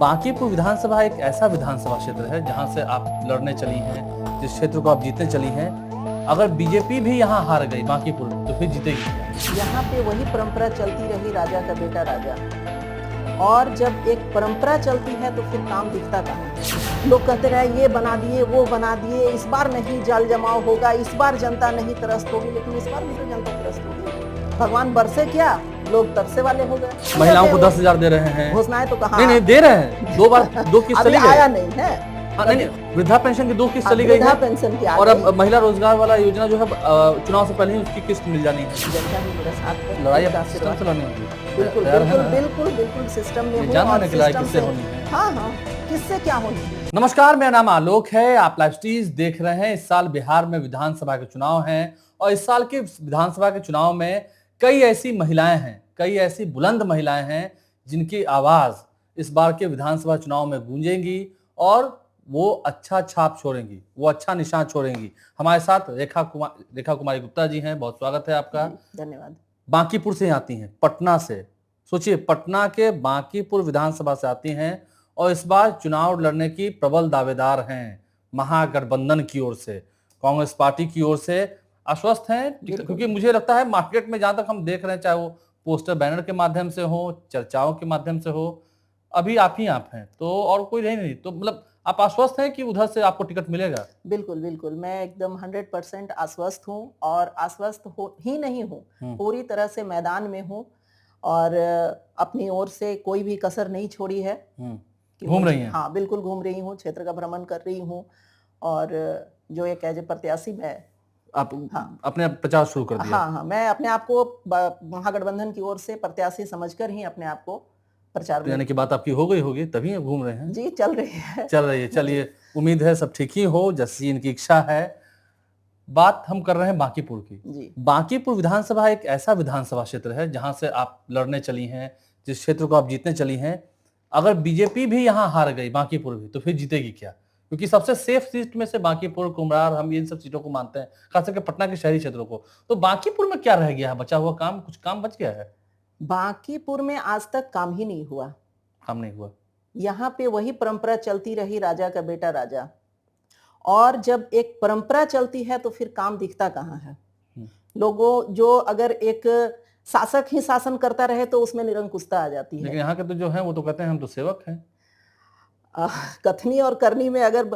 बांकीपुर विधानसभा एक ऐसा विधानसभा क्षेत्र है जहां से आप लड़ने चली हैं, जिस क्षेत्र को आप जीतने चली हैं। अगर बीजेपी भी यहां हार गई बांकीपुर में तो फिर जीतेगी। यहाँ पे वही परंपरा चलती रही, राजा का बेटा राजा। और जब एक परंपरा चलती है तो फिर काम दिखता कहाँ। लोग कहते रहे ये बना दिए वो बना दिए, इस बार नहीं जाल जमाव होगा, इस बार जनता नहीं त्रस्त होगी, लेकिन इस बार भी तो जनता त्रस्त होगी। भगवान बरसे क्या, लोग तरसे वाले हो गए। महिलाओं को 10,000 दे रहे हैं, घोषणाएं तो कहाँ नहीं दे रहे हैं। दो किस्त चली गई, आया नहीं है। नहीं वृद्धा पेंशन की 2 किस्त चली गई है, पेंशन की और अब महिला रोजगार वाला योजना जो है चुनाव से पहले ही उसकी किस्त मिल जानी है। जनता भी मेरे साथ है, लड़ाई सिस्टम से लड़नी होगी। बिल्कुल बिल्कुल बिल्कुल बिल्कुल सिस्टम में जानना है कि लड़ाई किससे होनी है। हाँ हाँ, किससे क्या होनी है। नमस्कार, मेरा नाम आलोक है, आप लाइव स्ट्रीज देख रहे हैं। इस साल बिहार में विधानसभा के चुनाव हैं और इस साल के विधानसभा के चुनाव में कई ऐसी महिलाएं हैं, कई ऐसी बुलंद महिलाएं हैं जिनकी आवाज इस बार के विधानसभा चुनाव में गूंजेंगी और वो अच्छा छाप छोड़ेंगी, वो अच्छा निशान छोड़ेंगी। हमारे साथ रेखा कुमारी गुप्ता जी हैं, बहुत स्वागत है आपका। धन्यवाद। बांकीपुर से आती हैं, पटना से। सोचिए, पटना के बांकीपुर विधानसभा से आती हैं और इस बार चुनाव लड़ने की प्रबल दावेदार हैं। महागठबंधन की ओर से, कांग्रेस पार्टी की ओर से आश्वस्त हैं, क्योंकि मुझे लगता है मार्केट में जहां तक हम देख रहे हैं, चाहे वो पोस्टर बैनर के माध्यम से हो, चर्चाओं के माध्यम से हो, अभी आप ही आप हैं, तो और कोई नहीं। तो मतलब आप आश्वस्त हैं कि उधर से आपको टिकट मिलेगा? बिल्कुल बिल्कुल, मैं एकदम 100% आश्वस्त हूँ और आश्वस्त हो ही नहीं हूँ, पूरी तरह से मैदान में हूँ और अपनी ओर से कोई भी कसर नहीं छोड़ी है। घूम रही हैं? हाँ बिल्कुल घूम रही हूँ, क्षेत्र का भ्रमण कर रही हूँ और जो एक एज ए प्रत्याशी मैं आप अपने प्रचार शुरू कर दिया? हाँ, मैं अपने आप को महागठबंधन की ओर से प्रत्याशी समझकर ही अपने आप को प्रचार, यानी कि बात आपकी हो गई होगी तभी घूम रहे हैं? जी चल रही है। चलिए, उम्मीद है सब ठीक ही हो, जैसी इनकी इच्छा है। बात हम कर रहे हैं बांकीपुर की। जी। बांकीपुर विधानसभा एक ऐसा विधानसभा क्षेत्र है जहां से आप लड़ने चली हैं, जिस क्षेत्र को आप जीतने चली हैं। अगर बीजेपी भी यहां हार गई बांकीपुर भी तो फिर जीतेगी क्या? क्योंकि सबसे सेफ सीट में से बांकीपुर, कुम्हरार, हम इन सब सीटों को मानते हैं, खास करके पटना के शहरी क्षेत्रों को। तो बांकीपुर में क्या रह गया है बचा हुआ काम? कुछ काम बच गया है? बांकीपुर में आज तक काम ही नहीं हुआ। काम नहीं हुआ। यहाँ पे वही परंपरा चलती रही, राजा का बेटा राजा। और जब एक परंपरा चलती है तो फिर काम दिखता कहाँ है। लोगों जो अगर एक शासक ही शासन करता रहे तो उसमें निरंकुशता आ जाती है। लेकिन यहाँ के तो जो है वो तो कहते हैं हम तो सेवक हैं। कथनी और करनी में अगर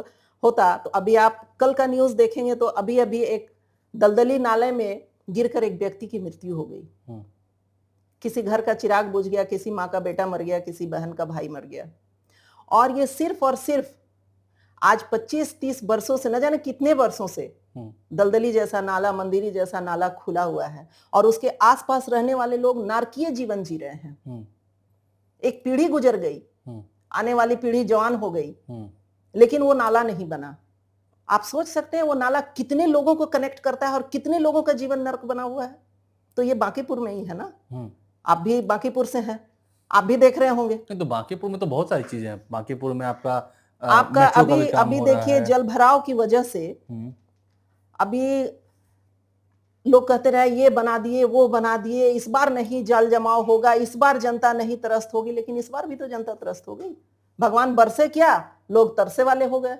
होता तो अभी आप कल का न्यूज देखेंगे तो अभी अभी एक दलदली नाले में गिरकर एक व्यक्ति की मृत्यु हो गई। किसी घर का चिराग बुझ गया, किसी माँ का बेटा मर गया, किसी बहन का भाई मर गया। और ये सिर्फ और सिर्फ आज 25-30 वर्षों से, न जाने कितने वर्षों से दलदली जैसा नाला, मंदिरी जैसा नाला खुला हुआ है और उसके आसपास रहने वाले लोग नारकीय जीवन जी रहे हैं। एक पीढ़ी गुजर गई, आने वाली पीढ़ी जवान हो गई, लेकिन वो नाला नहीं बना। आप सोच सकते हैं वो नाला कितने लोगों को कनेक्ट करता है और कितने लोगों का जीवन नर्क बना हुआ है। तो ये बांकीपुर में ही है ना। आप भी बांकीपुर से हैं, आप भी देख रहे होंगे। तो बांकीपुर में तो बहुत सारी चीजें हैं। बांकीपुर में आपका अभी देखिए, जल भराव की वजह से अभी लोग कहते रहे ये बना दिए वो बना दिए, इस बार नहीं जाल जमाव होगा, इस बार जनता नहीं त्रस्त होगी, लेकिन इस बार भी तो जनता त्रस्त हो गई। भगवान बरसे क्या, लोग तरसे वाले हो गए।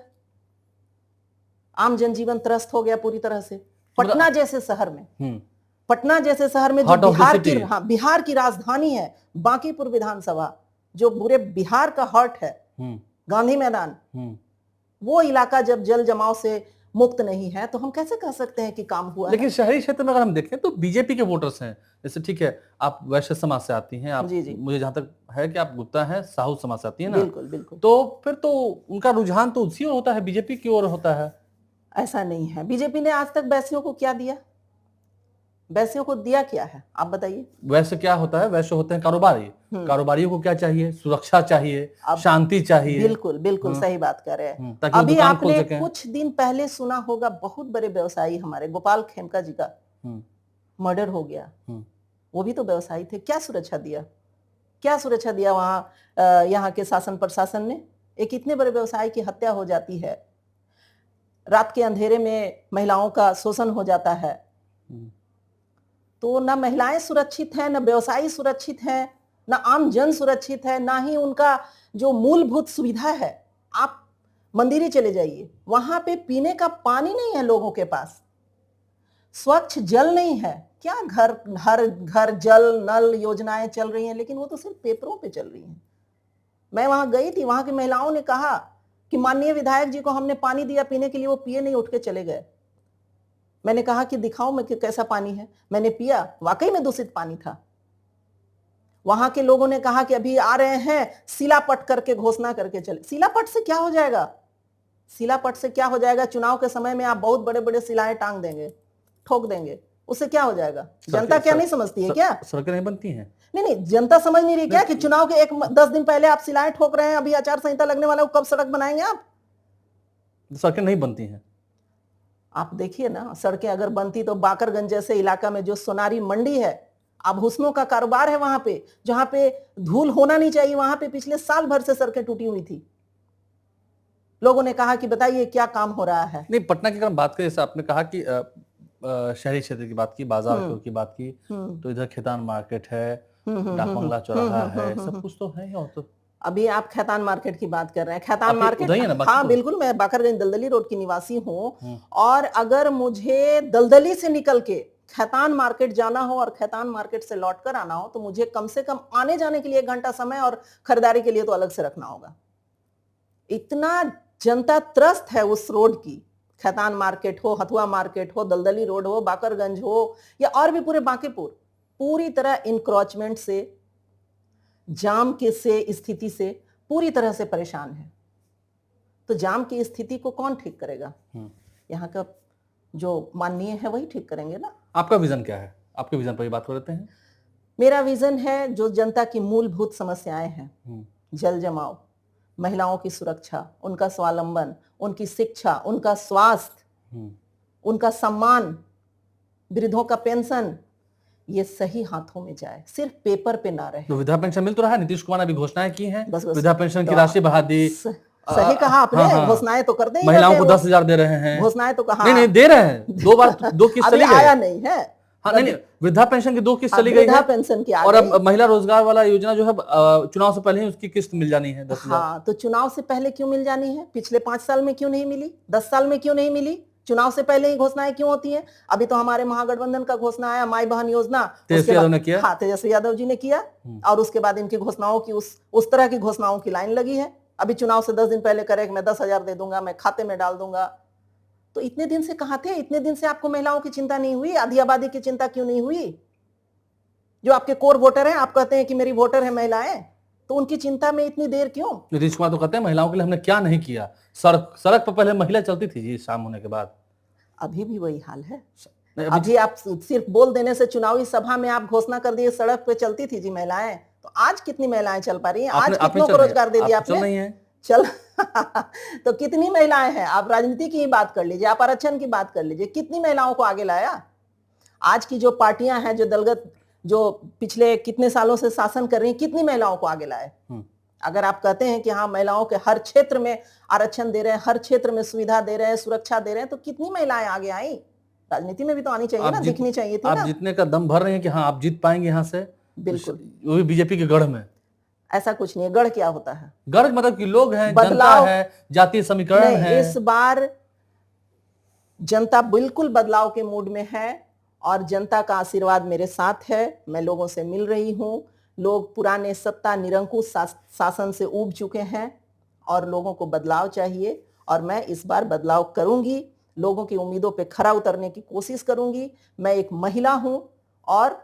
आम जनजीवन त्रस्त हो गया पूरी तरह से। पटना जैसे शहर में, पटना जैसे शहर में जो बिहार की राजधानी है, बांकीपुर विधानसभा जो पूरे बिहार का हार्ट है, गांधी मैदान, वो इलाका जब जल जमाव से मुक्त नहीं है तो हम कैसे कह सकते हैं कि काम हुआ। लेकिन शहरी क्षेत्र में अगर हम देखें तो बीजेपी के वोटर्स हैं। जैसे ठीक है, आप वैश्य समाज से आती हैं, आप जी। मुझे जहां तक है कि आप गुप्ता हैं, साहू समाज से आती है ना। बिल्कुल बिल्कुल। तो फिर तो उनका रुझान तो उसी ओर होता है, बीजेपी की ओर होता है। ऐसा नहीं है। बीजेपी ने आज तक वैश्यों को क्या दिया? वैश्यों को दिया क्या है, आप बताइए। वैश्य क्या होता है? वैश्य होते हैं कारोबारी। कारोबारियों को क्या चाहिए? सुरक्षा चाहिए, शांति चाहिए। बिल्कुल बिल्कुल सही बात कर रहे हैं। अभी आपने कुछ दिन पहले सुना होगा, बहुत बड़े व्यवसायी हमारे गोपाल खेमका जी का मर्डर हो गया। वो भी तो व्यवसायी थे। क्या सुरक्षा दिया, क्या सुरक्षा दिया वहां यहाँ के शासन प्रशासन ने? एक इतने बड़े व्यवसायी की हत्या हो जाती है, रात के अंधेरे में महिलाओं का शोषण हो जाता है। तो ना महिलाएं सुरक्षित हैं, ना व्यवसायी सुरक्षित हैं, ना आम जन सुरक्षित है, ना ही उनका जो मूलभूत सुविधा है। आप मंदिर ही चले जाइए, वहां पे पीने का पानी नहीं है लोगों के पास, स्वच्छ जल नहीं है। क्या घर हर घर जल नल योजनाएं चल रही हैं, लेकिन वो तो सिर्फ पेपरों पे चल रही हैं। मैं वहां गई थी, वहां की महिलाओं ने कहा कि माननीय विधायक जी को हमने पानी दिया पीने के लिए, वो पिए नहीं, उठ के चले गए। मैंने कहा कि दिखाओ मैं कैसा पानी है। मैंने पिया, वाकई में दूषित पानी था। वहां के लोगों ने कहा कि अभी आ रहे हैं, शिलापट करके घोषणा करके चले। शिलापट से क्या हो जाएगा? शिलापट से क्या हो जाएगा? चुनाव के समय में आप बहुत बड़े बड़े शिलाएं टांग देंगे, ठोक देंगे, उससे क्या हो जाएगा? जनता क्या नहीं समझती है क्या? सड़कें नहीं बनती हैं? नहीं, जनता समझ नहीं रही क्या कि चुनाव के 10 दिन पहले आप शिलाएं ठोक रहे हैं, अभी आचार संहिता लगने वाला है, कब सड़क बनाएंगे आप? सड़कें नहीं बनती हैं। आप देखिए ना, सड़कें अगर बनती तो बाकरगंज जैसे इलाका में जो सोनारी मंडी है, आभूषणों का कारोबार है, वहां पे जहां पे धूल होना नहीं चाहिए, वहां पे पिछले साल भर से सड़कें टूटी हुई थी। लोगों ने कहा कि बताइए क्या काम हो रहा है। नहीं, पटना की अगर हम बात करें, जैसे आपने कहा कि शहरी क्षेत्र की बात की, बाजार की बात की, तो इधर खेतान मार्केट है, डाक बंगला चौराहा है, सब कुछ तो है। और तो अभी आप खैतान मार्केट की बात कर रहे हैं। खैतान मार्केट, है ना? हाँ बिल्कुल, मैं बाकरगंज दलदली रोड की निवासी हूँ, और अगर मुझे दलदली से निकल के खैतान मार्केट जाना हो और खैतान मार्केट से लौट कर आना हो, तो मुझे कम से कम आने जाने के लिए 1 घंटा समय, और खरीदारी के लिए तो अलग से रखना होगा। इतना जनता त्रस्त है उस रोड की। खैतान मार्केट हो, हथुआ मार्केट हो, दलदली रोड हो, बाकरगंज हो, या और भी पूरे बांकीपुर, पूरी तरह इंक्रोचमेंट से, जाम के से स्थिति से पूरी तरह से परेशान है। तो जाम की स्थिति को कौन ठीक करेगा? यहाँ का जो माननीय है वही ठीक करेंगे ना। आपका विजन क्या है? आपके विजन पर ही बात कर लेते हैं। मेरा विजन है, जो जनता की मूलभूत समस्याएं हैं, जल जमाव, महिलाओं की सुरक्षा, उनका स्वावलंबन, उनकी शिक्षा, उनका स्वास्थ्य, उनका सम्मान, वृद्धों का पेंशन, ये सही हाथों में जाए, सिर्फ पेपर पे ना रहे। तो वृद्धा पेंशन मिल तो रहा है, नीतीश कुमार ने भी घोषणाएं की हैं, बस वृद्धा पेंशन की राशि बढ़ा दी। सही कहा आपने, घोषणाएं तो कर देंगे, महिलाओं को 10,000 दे रहे हैं, घोषणाएं तो कहा, नहीं दे रहे हैं, 2 बार 2 किस्त चली गई, आया नहीं है। हाँ नहीं, वृद्धा पेंशन की 2 किस्त चली गई है, पेंशन की, और अब महिला रोजगार वाला योजना जो है, चुनाव से पहले ही उसकी किस्त मिल जानी है 10,000। हाँ, तो चुनाव से पहले क्यों मिल जानी है? पिछले 5 साल में क्यों नहीं मिली? 10 साल में क्यों नहीं मिली? चुनाव से पहले ही घोषणाएं क्यों होती हैं? अभी तो हमारे महागठबंधन का घोषणा आया, माई बहन योजना, तेजस्वी यादव ने किया। हाँ, तेजस्वी यादव जी ने किया, और उसके बाद इनकी घोषणाओं की उस तरह की घोषणाओं की लाइन लगी है। अभी चुनाव से 10 दिन पहले करे कि मैं 10,000 दे दूंगा, मैं खाते में डाल दूंगा। तो इतने दिन से कहां थे? इतने दिन से आपको महिलाओं की चिंता नहीं हुई? आधी आबादी की चिंता क्यों नहीं हुई? जो आपके कोर वोटर हैं, आप कहते हैं कि मेरी वोटर है महिलाएं, तो उनकी चिंता में इतनी देर क्यों? नीतीश कुमार तो कहते हैं महिलाओं के लिए हमने क्या नहीं किया। सड़क पर पहले महिला चलती थी जी, शाम होने के बाद। अभी भी वही हाल है। अभी आप सिर्फ बोल देने से, चुनावी सभा में आप घोषणा कर दिए सड़क पे चलती थी जी महिलाएं, तो आज कितनी महिलाएं चल पा रही हैं? आज कितनों को रोजगार दे दिया आपने? चल तो कितनी महिलाएं हैं? आप राजनीति की ही बात कर लीजिए, आप आरक्षण की बात कर लीजिए, कितनी महिलाओं को आगे लाया? आज की जो पार्टियां हैं, जो दलगत, जो पिछले कितने सालों से शासन कर रही हैं, कितनी महिलाओं को आगे लाए? अगर आप कहते हैं कि हाँ, महिलाओं के हर क्षेत्र में आरक्षण दे रहे हैं, हर क्षेत्र में सुविधा दे रहे हैं, सुरक्षा दे रहे हैं, तो कितनी महिलाएं आगे आई? राजनीति में भी तो आनी चाहिए ना, दिखनी चाहिए थी ना। आप जितने का दम भर रहे हैं कि हाँ आप जीत पाएंगे यहाँ से, बिल्कुल, वो भी बीजेपी के गढ़ में। ऐसा कुछ नहीं है। गढ़ क्या होता है? गढ़ मतलब कि लोग हैं, जनता है, जातीय समीकरण है। इस बार जनता बिल्कुल बदलाव के मूड में है, और जनता का आशीर्वाद मेरे साथ है। मैं लोगों से मिल रही हूँ, लोग पुराने सत्ता निरंकुश शासन से ऊब चुके हैं, और लोगों को बदलाव चाहिए, और मैं इस बार बदलाव करूंगी, लोगों की उम्मीदों पे खरा उतरने की कोशिश करूंगी। मैं एक महिला हूं, और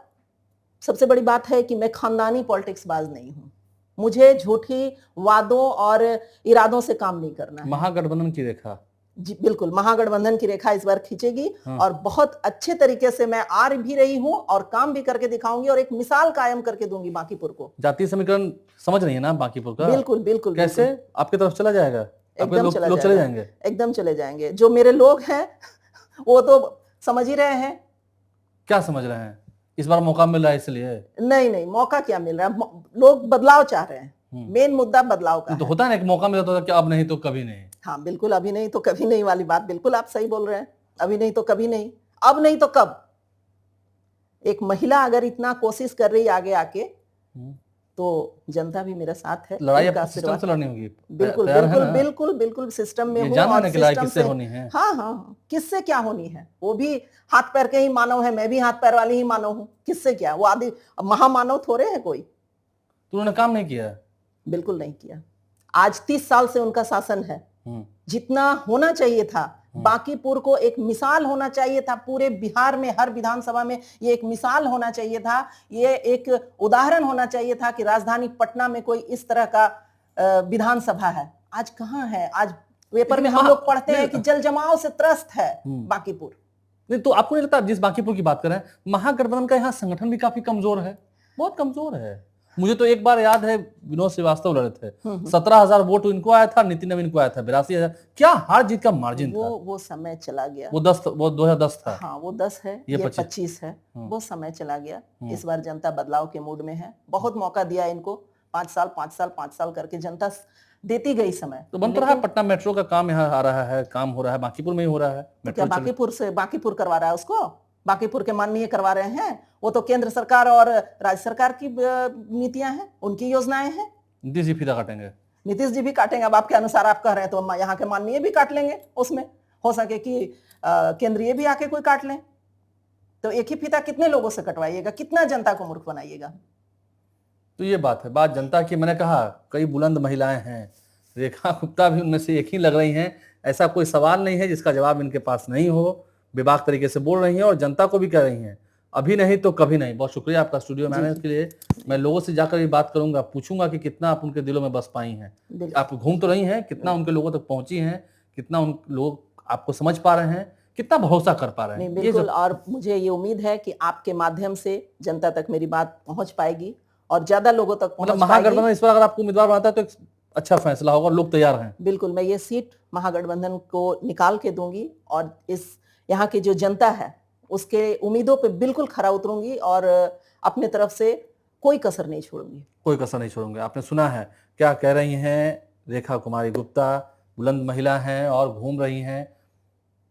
सबसे बड़ी बात है कि मैं खानदानी पॉलिटिक्स बाज नहीं हूं। मुझे झूठी वादों और इरादों से काम नहीं करना है। महागठबंधन की रेखा, जी बिल्कुल, महागठबंधन की रेखा इस बार खींचेगी, और बहुत अच्छे तरीके से मैं आ भी रही हूं, और काम भी करके दिखाऊंगी, और एक मिसाल कायम करके दूंगी बांकीपुर को। जातीय समीकरण समझ रही है ना बांकीपुर का? बिल्कुल बिल्कुल। कैसे आपकी तरफ चला जाएगा? एकदम लोग चले जाएंगे, एकदम चले जाएंगे। जो मेरे लोग हैं वो तो समझ ही रहे हैं। क्या समझ रहे हैं? इस बार मौका मिल रहा है इसलिए? नहीं, मौका क्या मिल रहा है, लोग बदलाव चाह रहे हैं। मेन मुद्दा बदलाव का तो होता है ना, एक मौका मिला तो क्या अब नहीं तो कभी नहीं। हाँ बिल्कुल, अभी नहीं तो कभी नहीं वाली बात बिल्कुल आप सही बोल रहे हैं। अभी नहीं तो कभी नहीं, अब नहीं तो कब। एक महिला अगर इतना कोशिश कर रही आगे आके, तो जनता भी मेरे साथ है। लड़ाई इनका आपको सिस्टम आशीर्वाद से लड़नी होगी, बिल्कुल तैयार है बिल्कुल ना? बिल्कुल बिल्कुल सिस्टम में ये हूँ जान और माने की लड़ाई सिस्टम किससे से होनी है? हाँ हाँ, किससे क्या होनी है? वो भी हाथ पैर के ही मानव है, मैं भी हाथ पैर वाली ही मानव हूँ। किससे क्या? वो आदि महामानव थोड़े है कोई। तो उन्होंने काम नहीं किया है। बिल्कुल नहीं किया। आज 30 साल से उनका शासन है। जितना होना चाहिए था, बांकीपुर को एक मिसाल होना चाहिए था, पूरे बिहार में हर विधानसभा में ये एक मिसाल होना चाहिए था, ये एक उदाहरण होना चाहिए था कि राजधानी पटना में कोई इस तरह का विधानसभा है। आज कहाँ है? आज पेपर में हम लोग पढ़ते हैं कि जल जमाव से त्रस्त है बांकीपुर। नहीं तो आपको नहीं लगता, जिस बांकीपुर की बात कर रहे हैं, महागठबंधन का यहाँ संगठन भी काफी कमजोर है, बहुत कमजोर है। मुझे तो एक बार याद है, विनोद श्रीवास्तव लड़े थे, 17,000 वोट इनको आया था, नितिन नवीन को आया था 82,000। क्या हार जीत का मार्जिन था? वो समय चला गया। वो 2010 था। हाँ, वो 10 है, ये 25 है। वो समय चला गया। इस बार जनता बदलाव के मूड में है। बहुत मौका दिया इनको, 5 साल 5 साल 5 साल करके जनता देती गई समय। तो बनता रहा, पटना मेट्रो का काम यहाँ आ रहा है, काम हो रहा है, बांकीपुर में ही हो रहा है। तो क्या बांकीपुर करवा रहा है उसको? बांकीपुर के माननीय करवा रहे हैं? वो तो केंद्र सरकार और राज्य सरकार की नीतियां हैं, उनकी योजनाएं हैं। नीतीश जी फीता काटेंगे। नीतीश जी भी काटेंगे। अब आपके अनुसार आप कह रहे हैं तो यहाँ के माननीय भी काट लेंगे। उसमें हो सके कि केंद्रीय भी आके कोई काट लें। तो एक ही फीता कितने लोगों से कटवाइएगा? कितना जनता को मूर्ख बनाइएगा? तो ये बात है, बात जनता की। मैंने कहा कई बुलंद महिलाएं हैं, रेखा गुप्ता भी उनमें से एक ही लग रही हैं। ऐसा कोई सवाल नहीं है जिसका जवाब इनके पास नहीं हो। बेबाक तरीके से बोल रही हैं और जनता को भी कह रही हैं, अभी नहीं तो कभी नहीं। बहुत शुक्रिया आपका स्टूडियो में आने के लिए। मैं लोगों से जाकर ये बात करूंगा, पूछूंगा कि कितना आप उनके दिलों में बस पाई हैं। आप घूम तो रही हैं, कितना उनके लोगों तक पहुंची हैं, कितना उन लोग आपको समझ पा रहे हैं, कितना भरोसा कर पा रहे हैं। बिल्कुल। और मुझे ये उम्मीद है कि आपके माध्यम से जनता तक मेरी बात पहुंच पाएगी और ज्यादा लोगों तक पहुंच पाएगी। महागठबंधन इस बार अगर आपको उम्मीदवार बनाता है तो एक अच्छा फैसला होगा, लोग तैयार हैं। बिल्कुल, मैं ये सीट महागठबंधन को निकाल के दूंगी और इस यहाँ की जो जनता है उसके उम्मीदों पे बिल्कुल खरा उतरूंगी और अपने तरफ से कोई कसर नहीं छोड़ूंगी। कोई कसर नहीं छोड़ूंगे। आपने सुना है क्या कह रही हैं रेखा कुमारी गुप्ता। बुलंद महिला हैं और घूम रही हैं,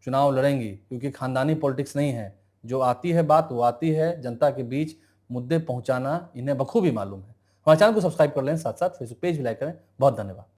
चुनाव लड़ेंगी, क्योंकि खानदानी पॉलिटिक्स नहीं है। जो आती है बात वो आती है, जनता के बीच मुद्दे पहुंचाना इन्हें बखूबी मालूम है। हमारे चैनल को सब्सक्राइब कर लें, साथ साथ फेसबुक पेज भी लाइक करें। बहुत धन्यवाद।